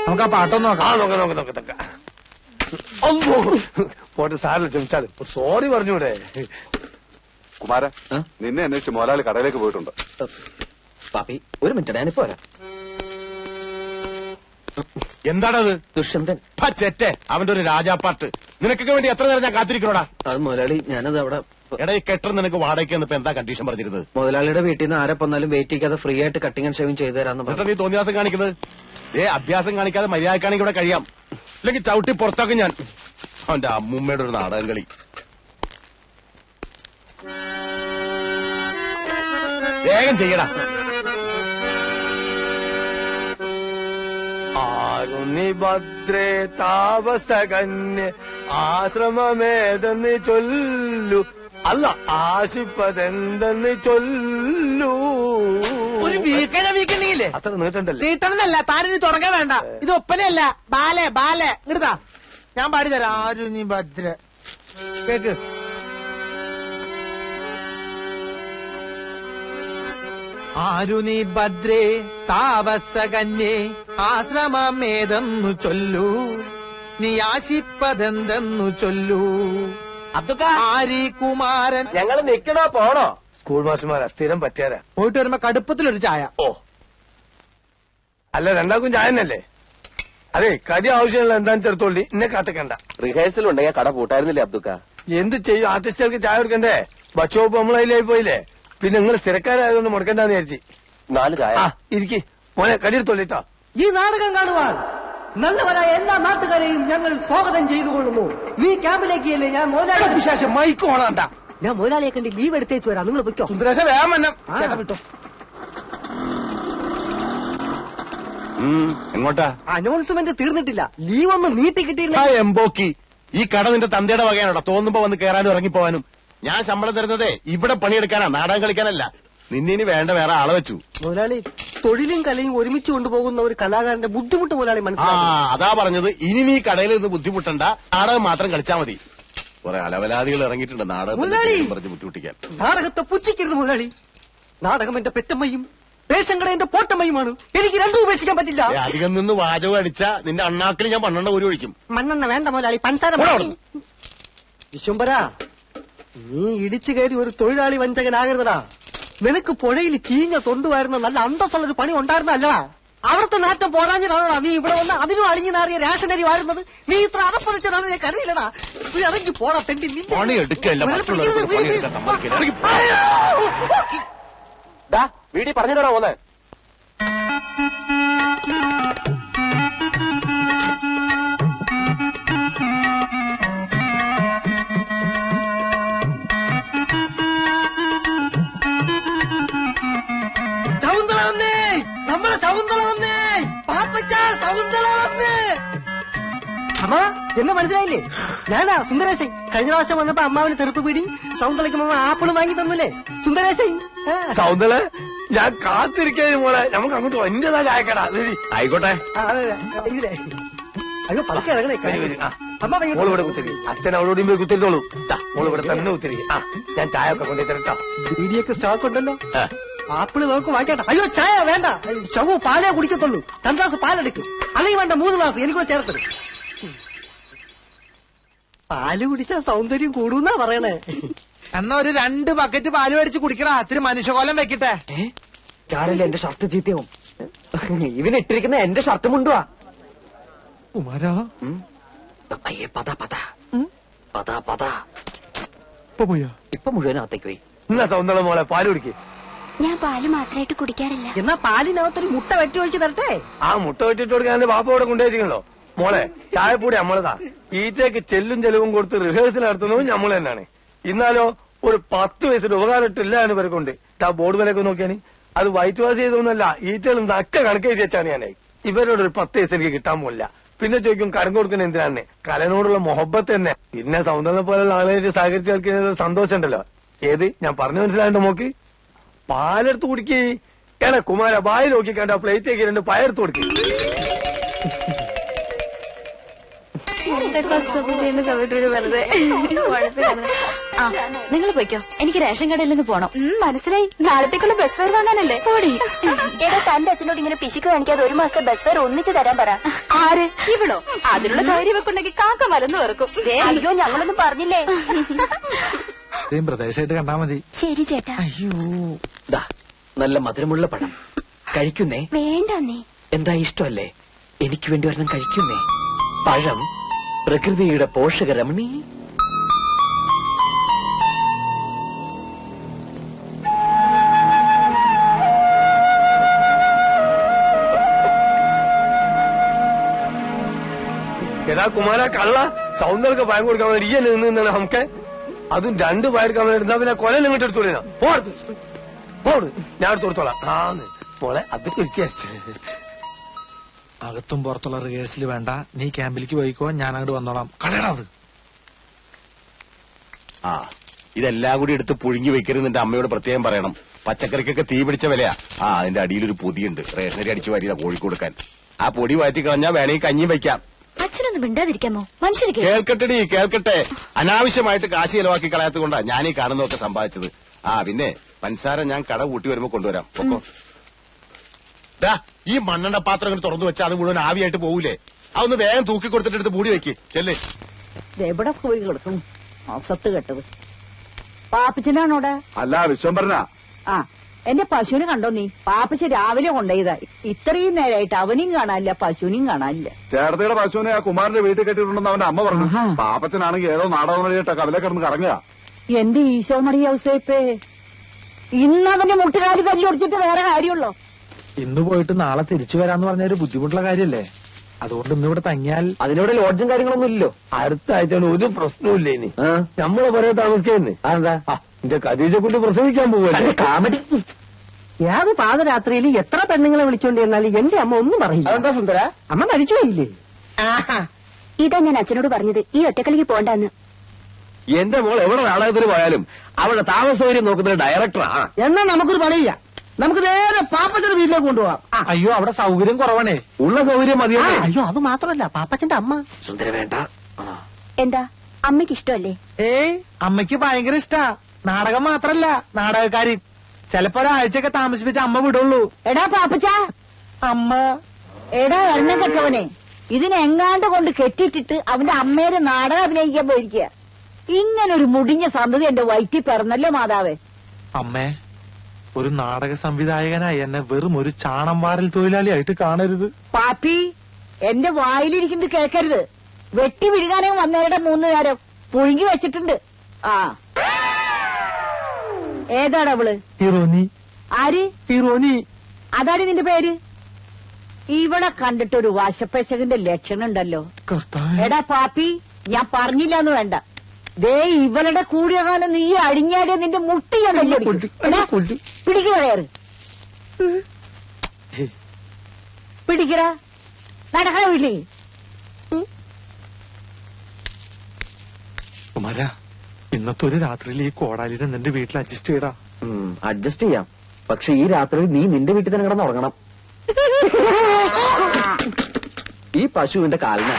നമുക്ക് ആ പാട്ടൊന്നും നോക്കാം. പോട്ടെ, സാറിന് ക്ഷമിച്ചാല് സോറി പറഞ്ഞൂടെ? കുമാര, നിന്നെ അന്വേഷിച്ച് മോലാളി കടയിലേക്ക് പോയിട്ടുണ്ട്. പാപ്പി ഒരു മിനിറ്റ്, ഞാനിപ്പോ വരാം. എന്താണത്? ദുഷ്യന്തൻ ചെറ്റെ, അവന്റെ ഒരു രാജാപ്പാട്ട്. നിനക്കൊക്കെ വേണ്ടി എത്ര നേരം ഞാൻ കാത്തിരിക്കണോടാ? അത് മുതലാളി, ഞാനത് അവിടെ എടാ, ഈ കെട്ടർ നിനക്ക് വാടകയ്ക്ക് ഇപ്പൊ എന്താ കണ്ടീഷൻ പറഞ്ഞിരുന്നത്? മുതലാളിയുടെ വീട്ടിൽ നിന്ന് ആരെ വന്നാലും വെയിറ്റ് ചെയ്യാതെ ഫ്രീ ആയിട്ട് കട്ടിംഗ് ആൻഡ് ഷേവിംഗ് ചെയ്തു തരാന്ന് പറഞ്ഞു. നീ തോന്നിയാസം കാണിക്കുന്നത്? അഭ്യാസം കാണിക്കാതെ മര്യാദക്കാണെങ്കിൽ ഇവിടെ കഴിയാം, അല്ലെങ്കിൽ ചവിട്ടി പുറത്താക്കും ഞാൻ. അവന്റെ അമ്മൂമ്മയുടെ ഒരു നാടകം കളി. വേഗം ചെയ്യടാ. ആരുണി ഭദ്രേ താപസകന്യ ആശ്രമമേതെന്ന് ചൊല്ലു, അല്ല ആശിപ്പതെന്തെന്ന് ചൊല്ലു. ഒരു വീക്കണ്ടെങ്കിലേ അത്ര നീട്ടണ്ടല്ലേ? നീട്ടണമെന്നല്ല, താനിനി തുടങ്ങാൻ വേണ്ട. ഇത് ഒപ്പനയല്ല, ബാലെ ബാലെ. ഇങ്ങടുതാ, ഞാൻ പാടിത്തരാം. ആരുണി ഭദ്ര കേക്ക്. ആരുണി ഭദ്രേ താപസകന്യേ ആശ്രമമേതെന്നു ചൊല്ലു, നീ ആശിപ്പതെന്തെന്നു ചൊല്ലു. ആരി കുമാരൻ. ഞങ്ങൾ നിക്കണോ പോണോ? സ്കൂൾ മാസ്റ്റർമാരാ, സ്ഥിരം പറ്റിയാരാ. പോയിട്ട് വരുമ്പോ കടുപ്പത്തിലൊരു ചായ. ഓ, അല്ല രണ്ടാക്കും ചായ തന്നെയല്ലേ? അതെ, കടി ആവശ്യമുള്ള എന്താന്ന് ചേർത്തോളി, എന്നെ കാത്തക്കണ്ട. റിഹേഴ്സൽ ഉണ്ടെങ്കിൽ കട പൂട്ടായിരുന്നില്ലേ അബ്ദുക്ക? എന്ത് ചെയ്യും, ആർട്ടിസ്റ്റുകൾക്ക് ചായ കൊടുക്കണ്ടേ? ബച്ചോപ്പ് നമ്മളതിലായി പോയില്ലേ. പിന്നെ നിങ്ങൾ സ്ഥിരക്കാരായതുകൊണ്ട് മുടക്കണ്ടെന്ന് വിചാരിച്ചു. 4 ചായ. ഇരിക്കി മോനെ, കടി എടുത്തോളിട്ടോ. ഈ നാടകം കാണുവാൻ നല്ലവരായ എല്ലാ നാട്ടുകാരെയും ഞങ്ങൾ സ്വാഗതം ചെയ്തുകൊള്ളുന്നു. ഈ ക്യാമ്പിലേക്കല്ലേ ഞാൻ മുതലാളി. വിശേഷം മൈക്ക് ഓണാണ്ട. ഞാൻ മുതലാളിയെ കണ്ട് ലീവ് എടുത്തേച്ചു വരാം, നിങ്ങൾ പൊയ്ക്കോ. സുന്ദരേശ വേഗം വന്നം. വിട്ടോ. എങ്ങോട്ടാ? അനൗൺസ്മെന്റ് തീർന്നിട്ടില്ല, ലീവ് ഒന്നും നീട്ടി കിട്ടിയില്ല. എംബോക്കി, ഈ കട നിന്റെ തന്തയുടെ വകയാണോടാ? തോന്നുമ്പോ വന്ന് കയറാനും ഇറങ്ങിപ്പോവാനും. ഞാൻ ശമ്പളം തരുന്നതേ ഇവിടെ പണിയെടുക്കാനാ, നാടകം കളിക്കാനല്ല. നിന്നിനി വേണ്ട വേറെ ആളെ വെച്ചു. മുതലാളി, തൊഴിലും കലയും ഒരുമിച്ച് കൊണ്ടുപോകുന്ന ഒരു കലാകാരന്റെ ബുദ്ധിമുട്ട് മുതലാളി മനസ്സിലാക്കി. അതാ പറഞ്ഞത്, ഇനി നീ കടയിൽ നിന്ന് ബുദ്ധിമുട്ടണ്ട, നാടകം മാത്രം കളിച്ചാ മതി. കുറെ അലവലാദികൾ ഇറങ്ങിയിട്ടുണ്ട് നാടകം പറഞ്ഞ് ബുദ്ധിമുട്ടിക്കാൻ. നാടകത്തെ പുച്ഛിക്കരുത് മുതലാളി. നാടകം എന്റെ പെറ്റമ്മയും റേഷൻ കട എന്റെ പോട്ടമ്മയുമാണ്. എനിക്ക് രണ്ടും ഉപേക്ഷിക്കാൻ പറ്റില്ല. അധികം നിന്ന് വാചകം അടിച്ച നിന്റെ അണ്ണാക്കിൽ ഞാൻ 12 ഒരു ഒഴിക്കും. മണ്ണെണ്ണ വേണ്ട മുതലാളി, പഞ്ചാര. വിശ്വംബര, നീ ഇടിച്ചു കയറി ഒരു തൊഴിലാളി വഞ്ചകനാകരുതടാ. നിനക്ക് പുഴയിൽ ചീഞ്ഞ തൊണ്ടുവായിരുന്ന നല്ല അന്തസ്സുള്ളൊരു പണി ഉണ്ടായിരുന്നല്ലടാ. അവിടുത്തെ നാറ്റം പോരാഞ്ഞിട്ടാണോടാ നീ ഇവിടെ വന്ന് അതിനും അളിഞ്ഞു നാറിയ റേഷനരി വാരുന്നത്? നീ ഇത്ര അതപ്പതിച്ചതാണ് ഞാൻ കരുതിയില്ലടാ. നീ ഇറങ്ങി പോടാ തെണ്ടി. പണി എടുക്കല്ല, വീട്ടിൽ പറഞ്ഞിട്ടാ പോലെ. ശകുന്തള വന്നേ, നമ്മുടെ ശകുന്തള വന്നേ, പാപ്പച്ച ശകുന്തള വന്നേ. അമ്മ, എന്നെ മനസ്സിലായില്ലേ? ഞാനാ സുന്ദരേശൻ. കഴിഞ്ഞ പ്രാവശ്യം വന്നപ്പോ അമ്മാവിന് തെറുപ്പ് പീടി, സൗന്ദര്യക്ക് അമ്മ ആപ്പിള് വാങ്ങി തന്നില്ലേ സുന്ദരേശൻ? സൗന്ദര്യ, ഞാൻ കാത്തിരിക്കാനും മോളെ. നമുക്ക് അങ്ങോട്ട് എന്റേതാ ചായക്കടാ. ആയിക്കോട്ടെ. അയ്യോ, പതുക്കെ ഇറങ്ങണേ. അമ്മ മോള് ഇവിടെ കുത്തിരി, അച്ഛൻ അവളോടും പോയി കുത്തിരിത്തോളൂ. മോള് ഇവിടെ തന്നെ കുത്തിരി. ഞാൻ ചായ ഒക്കെ കൊണ്ടു തരട്ടോ. ബീഡിയൊക്കെ സ്റ്റോക്ക് ഉണ്ടല്ലോ. ആപ്പിള് നമുക്ക് വാങ്ങിക്കട്ടെ. അയ്യോ, ചായ വേണ്ട, ശവു പാലേ കുടിക്കത്തുള്ളൂ. 2 ഗ്ലാസ് പാലെടുക്കും, അല്ലെങ്കിൽ വേണ്ട 3 ഗ്ലാസ് എനിക്കൂടെ ചേർത്തത്. പാല് കുടിച്ചാൽ സൗന്ദര്യം കൂടുന്നാ പറയണേ. എന്നാ ഒരു 2 ബക്കറ്റ് പാല് മേടിച്ച് കുടിക്കടാ. ഇത്തിരി മനുഷ്യകോലം വെക്കട്ടെ. ചാരല്ലേ എന്റെ ഷർട്ട് ചീത്തയാവും. ഇവനിട്ടിരിക്കുന്ന എന്റെ ഷർട്ട് മുണ്ടുവാ. കുമാരാ, അയ്യേ, പതാ പതാ പതാ പതാ. ഇപ്പൊ മുഴുവനകത്തേക്ക് പോയി. എന്നാ സൗന്ദര്യ മോളെ പാല് കുടിക്കേ. ഞാൻ പാല് മാത്രമായിട്ട് കുടിക്കാറില്ല. എന്നാ പാലിനകത്തൊരു മുട്ട വെട്ടി ഒഴിച്ച് തരട്ടെ? ആ മുട്ട വെട്ടിട്ട് കൊടുക്കാൻ ബാപ്പ ഇവിടെ കൊണ്ടുവച്ചിട്ടുണ്ടോ? മോളെ, ചായപ്പൊടി നമ്മളതാ. ഈറ്റയ്ക്ക് ചെല്ലും ചെലവും കൊടുത്ത് റിഹേഴ്സൽ നടത്തുന്നതും നമ്മൾ തന്നെയാണ്. ഇന്നാലോ ഒരു 10 വയസ്സിന്റെ ഉപകാരമില്ല എന്ന് പേർക്കുണ്ട്. ആ ബോർഡ് വിലയൊക്കെ നോക്കിയാണ്. അത് വൈറ്റ് വാഷ് ചെയ്തൊന്നുമല്ല, ഈറ്റകളും നക്ക കണക്കെഴുതി വെച്ചാണ് ഞാനേ. ഇവരോട് ഒരു 10 വയസ്സ് എനിക്ക് കിട്ടാൻ പോലില്ല. പിന്നെ ചോദിക്കും കരം കൊടുക്കുന്ന എന്തിനാണ്? കലനോടുള്ള മൊഹബത്ത് തന്നെ. പിന്നെ സൗന്ദര്യം പോലുള്ള ആളുകളായിട്ട് സഹകരിച്ച് കളിക്കുന്ന സന്തോഷം ഉണ്ടല്ലോ. ഏത് ഞാൻ പറഞ്ഞു മനസ്സിലായിട്ട് നോക്ക്. പാലെടുത്ത് കുടിക്കേ. ഏടാ കുമാര, ബായി നോക്കി കണ്ട പ്ലേറ്റേക്ക് 2 പയർത്ത് കൊടുക്കേ. വെറുതെ ആ നിങ്ങൾ പോയിക്കോ, എനിക്ക് റേഷൻ കടയിൽ നിന്ന് പോണം. മനസ്സിലായി, നാളത്തേക്കുള്ള ബസ് ഫെയർ വാങ്ങാനല്ലേ. പോടി. എടാ തന്റെ അച്ഛനോട് ഇങ്ങനെ പിശുക്ക് കാണിക്കാതെ ഒരു മാസത്തെ ബസ് ഫെയർ ഒന്നിച്ച് തരാൻ പറ. ആര്? ഇവിടോ? അതിനുള്ള ധൈര്യം വെക്കുണ്ടെങ്കിൽ കാക്ക മലന്ന് വെറുക്കും. അയ്യോ ഞങ്ങളൊന്നും പറഞ്ഞില്ലേ. പ്രദേശമായിട്ട് കണ്ടാ മതി. ശരി ചേട്ടാ. ദാ നല്ല മധുരമുള്ള പഴം കഴിക്കുന്നേ. വേണ്ട നീ. എന്താ ഇഷ്ടമല്ലേ? എനിക്ക് വേണ്ടി ഒരെണ്ണം കഴിക്കുന്നേ. പഴം പ്രകൃതിയുടെ പോഷകരമണി. എടാ കുമാര കള്ള സൗന്ദര്യ പയം കൊടുക്കാൻ വേണ്ടി ഈ നിന്നാണ് നമുക്ക്. അതും 2 പയർക്കാൻ വേണ്ടി എടുത്താ പിന്നെ കൊല ഇങ്ങോട്ട് എടുത്തോളൂ. പോട് ഞാൻ എടുത്ത് കൊടുത്തോളാം. മോളെ അത് തിരിച്ചു. അകത്തും പുറത്തുള്ള റിഹേഴ്സൽ വേണ്ട, നീ ക്യാമ്പിലേക്ക് പോയിക്കോ, ഞാൻ അങ്ങോട്ട് വന്നോളാം. കളയടാ അത്. ആ ഇതെല്ലാം കൂടി എടുത്ത് പുഴുങ്ങി വെക്കരുത് എന്റെ അമ്മയോട് പ്രത്യേകം പറയണം. പച്ചക്കറിക്കൊക്കെ തീ പിടിച്ച വിലയാ. ആ അതിന്റെ അടിയിലൊരു പൊതിയുണ്ട്, റേഷനരി അടിച്ചു വാരിയതാ കോഴിക്ക് കൊടുക്കാൻ. ആ പൊടി വാറ്റി കളഞ്ഞാ വേണമെങ്കിൽ കഞ്ഞിയും വെക്കാം. അച്ഛനൊന്നും മിണ്ടാതിരിക്കാമോ? മനുഷ്യർക്ക് കേൾക്കട്ടെടി കേൾക്കട്ടെ. അനാവശ്യമായിട്ട് കാശ് ചെലവാക്കി കളയാത്തത് കൊണ്ടാ ഞാൻ ഈ കാണുന്നതൊക്കെ സമ്പാദിച്ചത്. ആ പിന്നെ പഞ്ചസാര ഞാൻ കട കൂട്ടി വരുമ്പോ കൊണ്ടുവരാം. പൊക്കോ. ഈ മണ്ണെണ്ണ പാത്രം ഇങ്ങനെ തുറന്നു വെച്ചാൽ അത് മുഴുവൻ ആവിയായിട്ട് പോകൂലേ? അതൊന്ന് വേഗം തൂക്കി കൊടുത്തിട്ട് എടുത്ത് മൂടി വെക്ക്. ചെല്ലേ. എവിടെ പോയി കിടക്കും അസത്ത് കെട്ടത്? പാപ്പച്ചനാണോടെ? അല്ല വിശ്വംഭരനാ. ആ എന്റെ പശുവിനെ കണ്ടോ നീ? പാപ്പച്ച രാവിലെ കൊണ്ടുപോയതാ. ഇത്രയും നേരമായിട്ട് അവനെയും കാണാനില്ല, പശുവിനെയും കാണാനില്ല. ചേർത്തയുടെ പശുവിനെ ആ കുമാരന്റെ വീട്ടിൽ കെട്ടിയിട്ടുണ്ടെന്ന് അവന്റെ അമ്മ പറഞ്ഞു. പാപ്പച്ചനാണെങ്കിൽ ഏതോ നാടകം വഴിയിട്ട് കവലെ കിടന്ന് കറങ്ങുക. എന്റെ ഈശോ മറിയ ഔസേപ്പേ, ഇന്നവന്റെ മുട്ടുകാലി തല്ലി ഒടിച്ചിട്ട് വേറെ കാര്യമുള്ളോ? ഇന്ന് പോയിട്ട് നാളെ തിരിച്ചു വരാന്ന് പറഞ്ഞ ഒരു ബുദ്ധിമുട്ടുള്ള കാര്യല്ലേ? അതുകൊണ്ട് ഇന്നിവിടെ തങ്ങിയാൽ അതിനോട് ലോഡ്ജും കാര്യങ്ങളൊന്നും ഇല്ലല്ലോ. അടുത്ത ആഴ്ച ഒരു പ്രശ്നമില്ല. ഇനി നമ്മളെ പറയാൻ താമസിക്കുന്നേ. അതെന്താ? എന്റെ ഖദീജ കുട്ടി പ്രസവിക്കാൻ പോവല്ലേ? കാമഡി. ഏത് പാതരാത്രിയിൽ എത്ര പെണ്ണുങ്ങളെ വിളിച്ചോണ്ടിരുന്നാലും എന്റെ അമ്മ ഒന്നും പറയില്ല. അതെന്താ സുന്ദര? അമ്മ മരിച്ചു പോയില്ലേ? ഇതാ ഞാൻ അച്ഛനോട് പറഞ്ഞത്, ഈ ഒറ്റക്കളിക്ക് പോണ്ടെന്ന്. എന്റെ മോൾ എവിടെ നാടകത്തിന് പോയാലും അവിടെ താമസ സൗകര്യം നോക്കുന്ന ഡയറക്ടറാ. എന്നാ നമുക്കൊരു പണിയില്ല, നമുക്ക് നേരെ പാപ്പച്ചന്റെ വീട്ടിലേക്ക് കൊണ്ടുപോകാം. അയ്യോ അവിടെ സൗകര്യം കുറവാണേ. ഉള്ള സൗകര്യം മതിയോ? അയ്യോ അത് മാത്രമല്ല, പാപ്പച്ചന്റെ അമ്മ. സുന്ദര വേണ്ട. എന്താ അമ്മയ്ക്ക് ഇഷ്ടമല്ലേ? അമ്മയ്ക്ക് ഭയങ്കര ഇഷ്ടാ. നാടകം മാത്രല്ല, നാടകക്കാരി. ചിലപ്പോ ഒരാഴ്ചയൊക്കെ താമസിപ്പിച്ച അമ്മ വിടുള്ളൂ. എടാ പാപ്പച്ച, അമ്മ എടാ എണ്ണം കെട്ടവനെ, ഇതിനെങ്ങാണ്ട് കൊണ്ട് കെട്ടിട്ടിട്ട് അവന്റെ അമ്മേരെ നാടകം അഭിനയിക്കാൻ പോയിരിക്കുക. ഇങ്ങനൊരു മുടിഞ്ഞ സന്തതി എന്റെ വയറ്റിൽ പിറന്നല്ലോ മാതാവേ. അമ്മേ, ഒരു നാടക സംവിധായകനായി എന്നെ വെറും ഒരു ചാണം വാരൽ തൊഴിലാളിയായിട്ട് കാണരുത്. പാപ്പി, എന്റെ വായിലിരിക്കുന്നത് കേൾക്കരുത്. വെട്ടി വിഴുകാനേ വന്നവരുടെ 3 നേരം പുഴുങ്ങി വെച്ചിട്ടുണ്ട്. ആ ഏതാടാ അവള്? ഹീറോനി. ആര്? ഹീറോനി. അതാണ് നിന്റെ പേര്? ഇവിടെ കണ്ടിട്ടൊരു വാശപ്പശകന്റെ ലക്ഷണം ഉണ്ടല്ലോ. എടാ പാപ്പി, ഞാൻ പറഞ്ഞില്ലാന്ന് വേണ്ട. ദേ ഇവളുടെ കൂടിയ കാലം നീ അഴിഞ്ഞാടിയ നിന്റെ മുട്ടിയാണല്ലോ. പിടിക്കുക കയറ്, പിടിക്കടാ, നടക്കണ വീട്ടിൽ. കുമാര, ഇന്നത്തെ ഒരു രാത്രിയിൽ ഈ കോടാലിനെ നിന്റെ വീട്ടിൽ അഡ്ജസ്റ്റ് ചെയ്യടാ. അഡ്ജസ്റ്റ് ചെയ്യാം, പക്ഷെ ഈ രാത്രി നീ നിന്റെ വീട്ടിൽ തന്നെ കിടന്ന് ഉറങ്ങണം. ഈ പശുവിന്റെ കാലിനാ